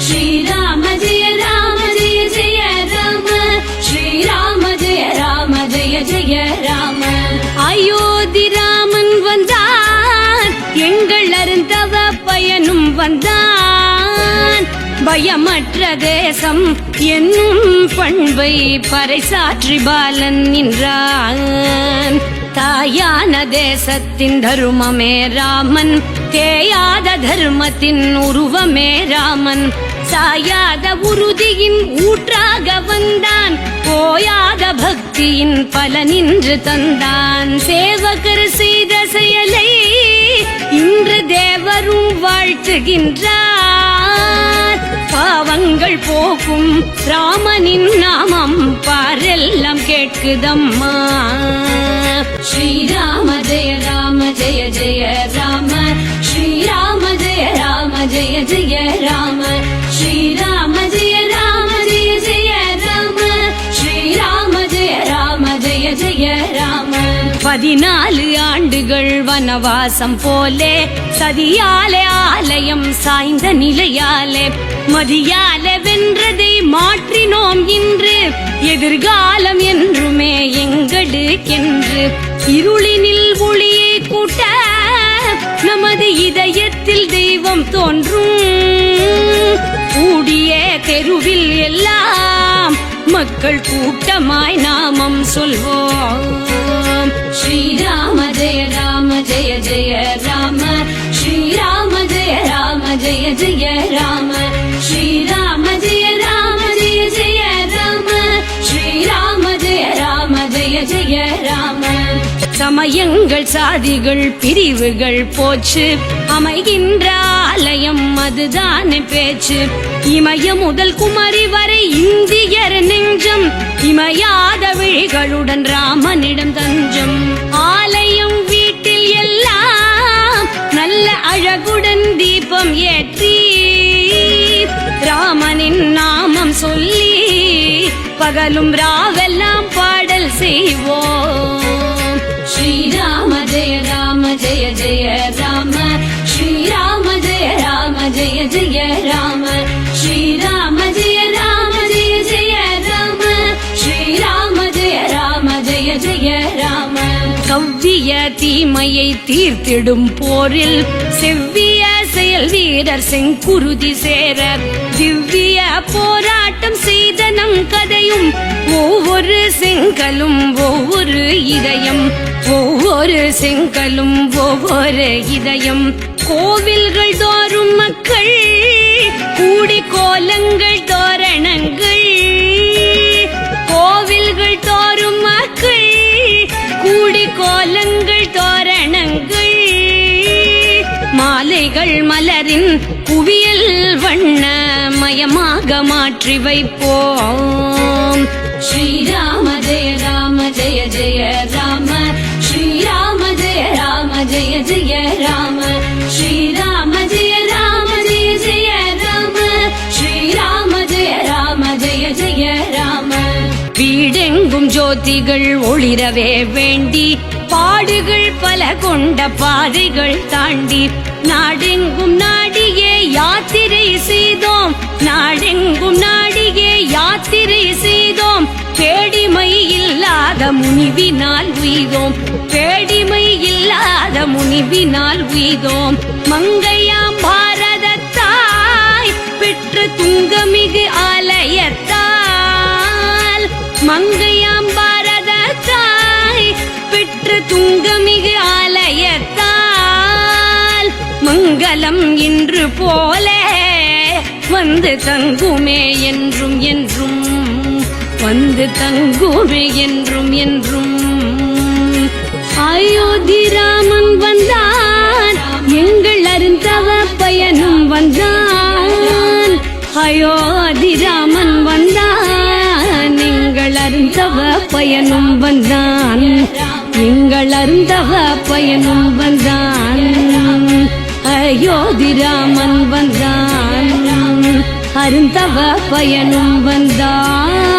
ஸ்ரீராம ஜெய ராம ஜெய ஜெய ராம ஸ்ரீராம ஜெய ராம ஜெய ஜெய ராம. அயோத்தி ராமன் வந்தான், எங்கள் அருந்தவ பயனும் வந்தான். பயமற்ற தேசம் என்னும் பண்பை பறைசாற்றி பாலன் நின்றான். தாயான தேசத்தின் தருமமே ராமன், தேயாத தர்மத்தின் உருவமே ராமன். சாயாத உறுதியின் ஊற்றாக வந்தான், போயாத பக்தியின் பலனின்று தந்தான். சேவகர் செய்த செயலை இன்று தேவரும் வாழ்த்துகின்றார். பாவங்கள் போக்கும் ராமனின் நாமம் பாரெல்லாம் கேட்குதம்மா. ஸ்ரீராம ஜெய ராம ஜெய ஜெய ராம ஸ்ரீராம ஜெய ராம ஜெய ஜெய ராம ஸ்ரீராம ஜெய ராம ஜெய ஜெய ராம ஸ்ரீராம ஜெய ராம ஜெய ஜெய ராம. 14 ஆண்டுகள் வனவாசம் போலே சதியாலே ஆலயம் சாய்ந்த நிலையாலே மதியாலே வென்றதை மாற்றினோம் இன்று. எதிர்காலம் என்றுமே எங்களுக்கென்று இருளினில் ஒளியை கூட்ட நமது இதயத்தில் தெய்வம் தோன்றும். கூடிய தெருவில் எல்லாம் மக்கள் கூட்டமாய் நாமம் சொல்வோம். ஸ்ரீராம ஜெய ராம ஜெய ஜெய ராம ஸ்ரீராம ஜெய ராம ஜெய ஜெய ராம ஸ்ரீராம ஜெய ராம ஜெய ஜெய ராம ஸ்ரீராம ஜெய ராம ஜெய ஜெய ராம. சமயங்கள் சாதிகள் பிரிவுகள் போச்சு, அமைகின்ற ஆலயம் அதுதானே பேச்சு. இமய முதல் குமரி வரை இந்தியர் நெஞ்சம், இமையாத விழிகளுடன் ராமனிடம் தஞ்சம். ஆலயம் வீட்டில் எல்லாம் நல்ல அழகுடன் தீபம் ஏற்றி ராமனின் நாமம் சொல்லி பகலும் ராவெல்லாம் பாடல் செய்வோம். ஸ்ரீராம ஜெய ராம ஜெய ஜெய ராம ஸ்ரீராம ஜெய ராம ஜெய ஜெய ராம ஸ்ரீராம ஜெய ராம ஜெய ஜெய ராம ஸ்ரீராம ஜெய ராம ஜெய ஜெய ராம. கவ்விய தீமையை தீர்த்திடும் போரில் செவ்விய செயல் வீரர் செங்குருதி சேர திவ்ய போராட்டம் செய்த நம் கதையும். ஒவ்வொரு செங்கலும் ஒவ்வொரு இதயம், ஒவ்வொரு செங்கலும் ஒவ்வொரு இதயம். கோவில்கள் தோறும் மக்கள் கூடி கோலங்கள் தோரணங்கள், கோவில்கள் தோறும் மக்கள் கூடி கோலங்கள் தோரணங்கள். மாலைகள் மலரின் குவியல் வண்ண மயமாக மாற்றி வைப்போம். ஸ்ரீராம ஜெய ராம ஜெய ஜெய ராம ஸ்ரீராம ஜெய ராம ஜெய ஜெய ராம ஸ்ரீராம ஜெய ராம ஜெய ஜெய ராம ஸ்ரீராம ஜெய ராம ஜெய ஜெய ராம. வீடெங்கும் ஜோதிகள் ஒளிரவே வேண்டி பாடுகள் பல கொண்ட பாதைகள் தாண்டி நாடெங்கும் நாடியே யாத்திரை செய்தோம். நாடெங்கும் நாடியே யாத்திரை செய்தோம். பேடிமை இல்லாத முனிவினால் உய்தோம், பேடிமை இல்லாத முனிவினால் உய்தோம். மங்கையாம் பாரத தாய் பெற்ற துங்கமிகு ஆலயத்தால், மங்கையாம் பாரத தாய் பெற்ற துங்கமிகு ஆலயத்தால் மங்களம் இன்று போல வந்து தங்குமே என்றும் என்றும், வந்து தங்குமே என்றும் என்றும். அயோத்தி ராமன் வந்தான், எங்கள் அருந்தவ பயனும் வந்தான். அயோத்தி ராமன் வந்தான், எங்கள் அருந்தவ பயனும் வந்தான். எங்கள் அருந்தவ பயனும் வந்தான். அயோத்தி ராமன் வந்தான், அருந்தவ பயனும் வந்தான்.